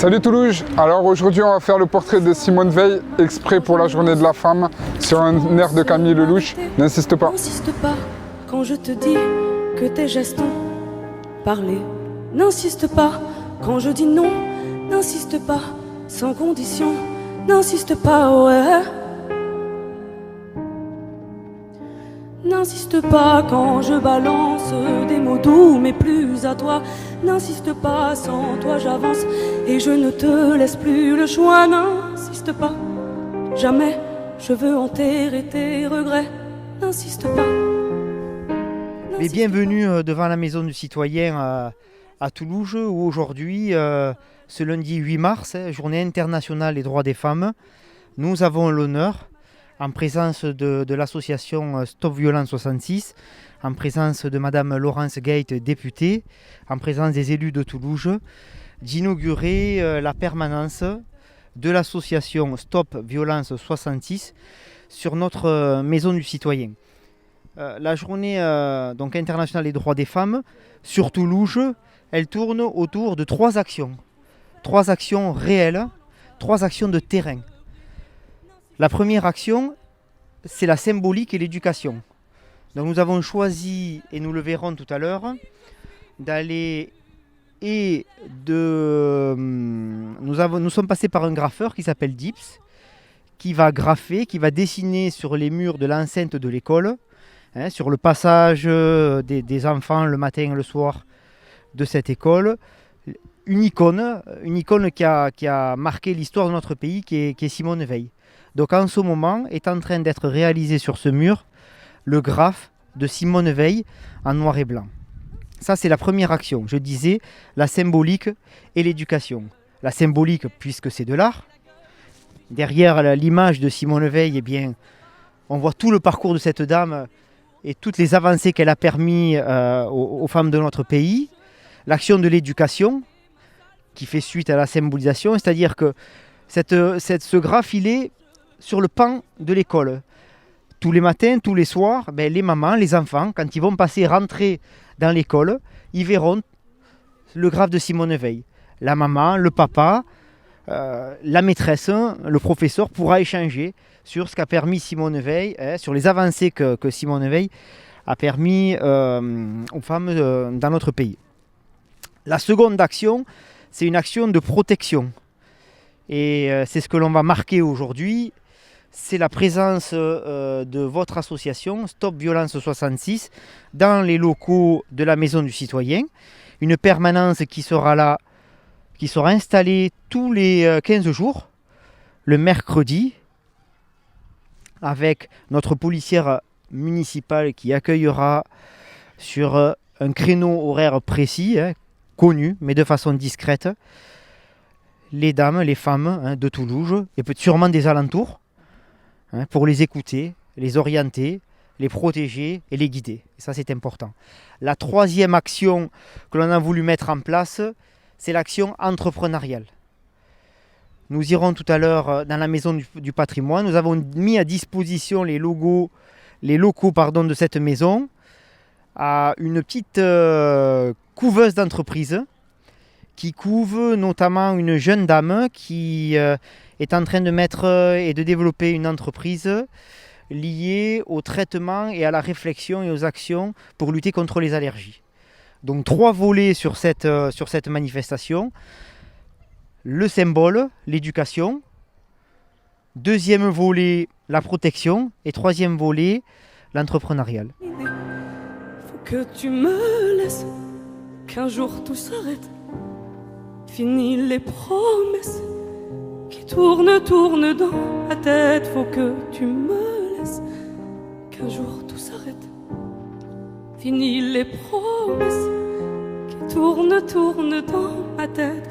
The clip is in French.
Salut Toulouse, alors aujourd'hui on va faire le portrait de Simone Veil, exprès pour la journée de la femme, sur un air de Camille Lelouch. N'insiste pas. N'insiste pas quand je te dis que tes gestes ont parlé. N'insiste pas quand je dis non. N'insiste pas sans condition. N'insiste pas, ouais. N'insiste pas quand je balance des mots doux mais plus à toi. N'insiste pas, sans toi j'avance et je ne te laisse plus le choix. N'insiste pas, jamais je veux enterrer tes regrets. N'insiste pas. Mais bienvenue devant la Maison du Citoyen à Toulouse où aujourd'hui, ce lundi 8 mars, journée internationale des droits des femmes, nous avons l'honneur, en présence de l'association Stop Violence 66, en présence de Madame Laurence Gate, députée, en présence des élus de Toulouse, d'inaugurer la permanence de l'association Stop Violence 66 sur notre Maison du Citoyen. La journée donc internationale des droits des femmes sur Toulouse, elle tourne autour de trois actions réelles, trois actions de terrain. La première action, c'est la symbolique et l'éducation. Donc nous avons choisi, et nous le verrons tout à l'heure, d'aller nous sommes passés par un graffeur qui s'appelle Dips, qui va graffer, qui va dessiner sur les murs de l'enceinte de l'école, sur le passage des enfants le matin et le soir de cette école, une icône qui a marqué l'histoire de notre pays, qui est Simone Veil. Donc en ce moment est en train d'être réalisé sur ce mur le graphe de Simone Veil en noir et blanc. Ça, c'est la première action. Je disais la symbolique et l'éducation. La symbolique, puisque c'est de l'art. Derrière l'image de Simone Veil, eh bien, on voit tout le parcours de cette dame et toutes les avancées qu'elle a permis aux femmes de notre pays. L'action de l'éducation, qui fait suite à la symbolisation, c'est-à-dire que ce graphe, il est sur le pan de l'école. Tous les matins, tous les soirs, les mamans, les enfants, quand ils vont rentrer dans l'école, ils verront le graphe de Simone Veil. La maman, le papa, la maîtresse, le professeur pourra échanger sur ce qu'a permis Simone Veil, sur les avancées que Simone Veil a permis aux femmes dans notre pays. La seconde action, c'est une action de protection. Et c'est ce que l'on va marquer aujourd'hui. C'est la présence de votre association Stop Violence 66 dans les locaux de la Maison du Citoyen. Une permanence qui sera installée tous les 15 jours, le mercredi, avec notre policière municipale qui accueillera sur un créneau horaire précis, connu, mais de façon discrète, les dames, les femmes de Toulouse et sûrement des alentours, pour les écouter, les orienter, les protéger et les guider. Et ça, c'est important. La troisième action que l'on a voulu mettre en place, c'est l'action entrepreneuriale. Nous irons tout à l'heure dans la Maison du Patrimoine. Nous avons mis à disposition les locaux de cette maison à une petite couveuse d'entreprise qui couve notamment une jeune dame qui est en train de mettre et de développer une entreprise liée au traitement et à la réflexion et aux actions pour lutter contre les allergies. Donc 3 volets sur cette manifestation. Le symbole, l'éducation. Deuxième volet, la protection. Et troisième volet, l'entrepreneurial. Faut que tu me laisses, qu'un jour tout s'arrête. Fini les promesses qui tournent dans la tête. Faut que tu me laisses, qu'un jour tout s'arrête. Fini les promesses qui tournent dans ma tête.